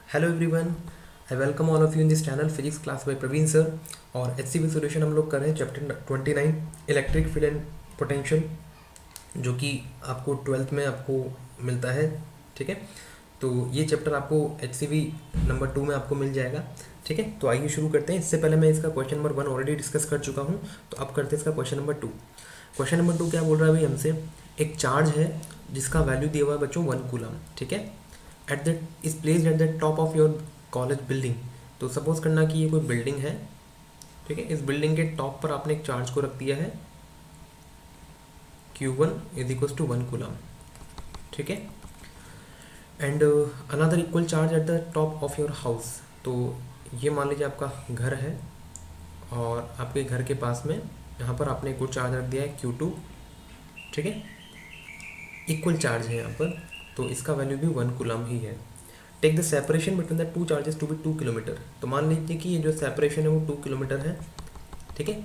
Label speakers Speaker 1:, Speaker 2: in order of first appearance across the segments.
Speaker 1: Hello everyone, I welcome all of you in this channel physics class by Praveen sir. और HCV solution हम लोग कर रहे हैं chapter 29 electric field and potential, जो कि आपको 12th में आपको मिलता है। ठीक है, तो ये चैप्टर आपको एचसीवी नंबर 2 में आपको मिल जाएगा। ठीक है, तो आइए शुरू करते हैं। इससे पहले मैं इसका क्वेश्चन नंबर 1 ऑलरेडी डिस्कस कर चुका हूँ, तो अब करते हैं इसका क्वेश्चन नंबर 2। क्वेश्चन नंबर 2 क्या बोल रहा है भाई हमसे, एक चार्ज है जिसका वैल्यू दिया हुआ है बच्चों 1 कूलम। ठीक है, at the is placed at the top of your college building. तो सपोज करना कि ये कोई बिल्डिंग है। ठीक है, इस बिल्डिंग के टॉप पर आपने एक चार्ज को रख दिया है Q1 is equal to 1 coulomb. ठीक है, and another equal charge at the top of your house. तो ये मान लीजिए आपका घर है और आपके घर के पास में यहाँ पर आपने एक और चार्ज रख दिया है Q2। ठीक है, इक्वल चार्ज है यहाँ पर, तो इसका वैल्यू भी 1 कूलम ही है। Take the separation between the two charges to be 2 kilometre. तो मान लीजिए कि ये जो सेपरेशन है वो 2 किलोमीटर है। ठीक है,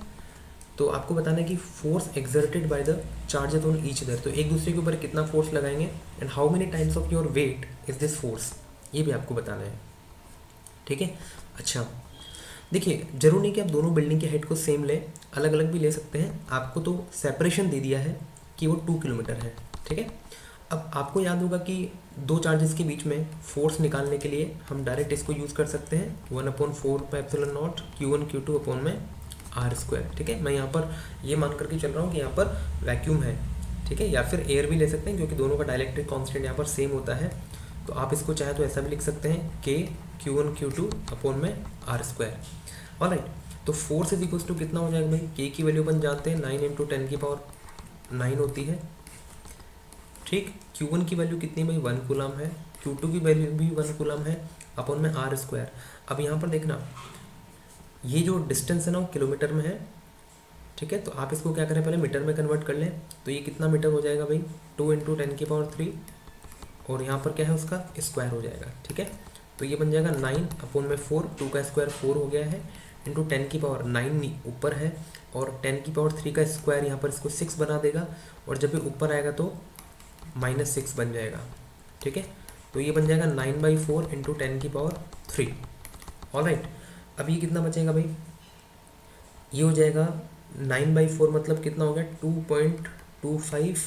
Speaker 1: तो आपको बताना है कि force exerted by the charges on each other. तो एक दूसरे के ऊपर कितना फोर्स लगाएंगे and how many times of your weight is this force, ये भी आपको बताना है। ठीक है, अच्छा देखिए, जरूर नहीं कि आप दोनों बिल्डिंग के हेड को सेम लें, अलग अलग भी ले सकते हैं। आपको तो सेपरेशन दे दिया है कि वो 2 किलोमीटर है। ठीक है, अब आपको याद होगा कि दो चार्जेस के बीच में फोर्स निकालने के लिए हम डायरेक्ट इसको यूज़ कर सकते हैं 1/4 Q1 Q2 अपॉन में R²। ठीक है, मैं यहाँ पर ये मान करके चल रहा हूँ कि यहाँ पर वैक्यूम है। ठीक है, या फिर एयर भी ले सकते हैं क्योंकि दोनों का डाइलेक्ट्रिक कांस्टेंट यहाँ पर सेम होता है। तो आप इसको चाहे तो ऐसा भी लिख सकते हैं K Q1 Q2 अपॉन में R²। ऑलराइट, तो फोर्स इज इक्वल टू कितना हो जाएगा भाई, K की वैल्यू अपन जानते हैं 9 × 10⁹ होती है। ठीक, Q1 की वैल्यू कितनी भाई 1 कूलम है, Q2 की वैल्यू भी 1 कूलम है अपॉन में R²। अब यहाँ पर देखना, ये जो डिस्टेंस है ना वो किलोमीटर में है। ठीक है, तो आप इसको क्या करें, पहले मीटर में कन्वर्ट कर लें। तो ये कितना मीटर हो जाएगा भाई, 2 × 10⁻³ और यहाँ पर क्या है उसका स्क्वायर हो जाएगा। ठीक है, तो ये बन जाएगा 9/4, 2 का स्क्वायर 4 हो गया है, इंटू 10⁹ ऊपर है और 10⁻³ का स्क्वायर यहाँ पर इसको 6 बना देगा, और जब भी ऊपर आएगा तो -6 बन जाएगा। ठीक है, तो ये बन जाएगा 9/4 × 10⁻³। ऑलराइट, अब ये कितना बचेगा भाई, ये हो जाएगा 9/4 मतलब कितना हो गया 2.25,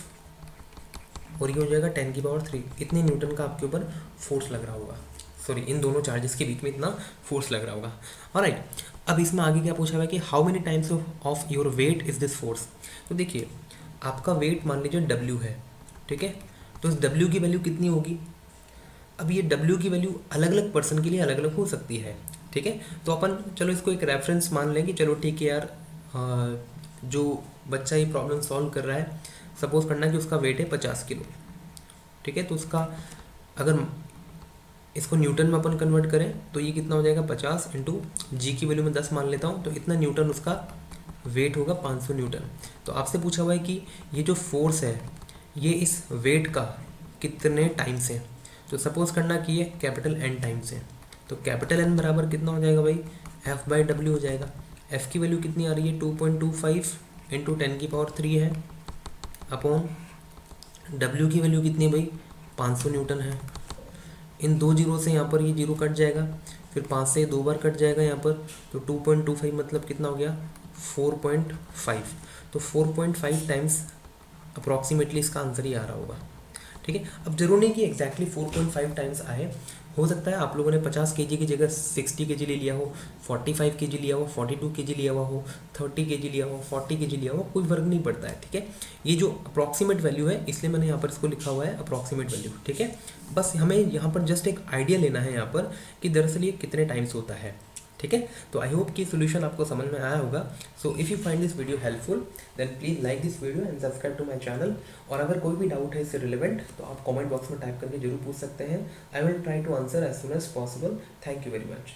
Speaker 1: और ये हो जाएगा 10⁻³। इतने न्यूटन का आपके ऊपर फोर्स लग रहा होगा, सॉरी इन दोनों चार्जेस के बीच में इतना फोर्स लग रहा होगा। ऑलराइट, अब इसमें आगे क्या पूछा हुआ है कि how many times of your weight is this force. तो देखिए, आपका वेट मान लीजिए W है। ठीक है, तो इस W की वैल्यू कितनी होगी। अब ये W की वैल्यू अलग अलग पर्सन के लिए अलग अलग हो सकती है। ठीक है, तो अपन चलो इसको एक रेफरेंस मान लेंगे। चलो ठीक है यार, जो बच्चा ये प्रॉब्लम सॉल्व कर रहा है, सपोज करना कि उसका वेट है 50 किलो। ठीक है, तो उसका अगर इसको न्यूटन में अपन कन्वर्ट करें तो ये कितना हो जाएगा 50 इंटू जी की वैल्यू में 10 मान लेता हूँ, तो इतना न्यूटन उसका वेट होगा 500 न्यूटन। तो आपसे पूछा हुआ है कि ये जो फोर्स है ये इस वेट का कितने टाइम्स है। तो सपोज करना कि ये कैपिटल N टाइम्स है, तो कैपिटल N बराबर कितना हो जाएगा भाई, F/W हो जाएगा। F की वैल्यू कितनी आ रही है 2.25 इंटू 10⁻³ है, अपॉन W की वैल्यू कितनी है भाई 500 न्यूटन है। इन दो जीरो से यहाँ पर ये जीरो कट जाएगा, फिर 5 से 2 बार कट जाएगा यहाँ पर, तो 2.25 मतलब कितना हो गया 4.5। तो 4.5 टाइम्स अप्रॉक्सीमेटली इसका आंसर ही आ रहा होगा। ठीक है, अब जरूर नहीं कि एग्जैक्टली 4.5 टाइम्स आए, हो सकता है आप लोगों ने 50 kg की जगह 60 kg ले लिया हो, 45 kg लिया हो, 42 kg लिया हुआ हो, 30 kg लिया हो, 40 kg लिया हो, कोई फर्क नहीं पड़ता है। ठीक है, ये जो अप्रॉक्सीमेट वैल्यू है इसलिए मैंने यहाँ पर इसको लिखा हुआ है अप्रॉक्सीमेट वैल्यू। ठीक है, बस हमें यहाँ पर जस्ट एक आइडिया लेना है यहाँ पर कि दरअसल ये कितने टाइम्स होता है। ठीक है, तो आई होप कि सोल्यूशन आपको समझ में आया होगा। So if you find this video helpful then please like this video and subscribe to my channel. और अगर कोई भी डाउट है इससे रिलेवेंट तो आप कमेंट बॉक्स में टाइप करके जरूर पूछ सकते हैं। I will try to answer as soon as possible. Thank you very much.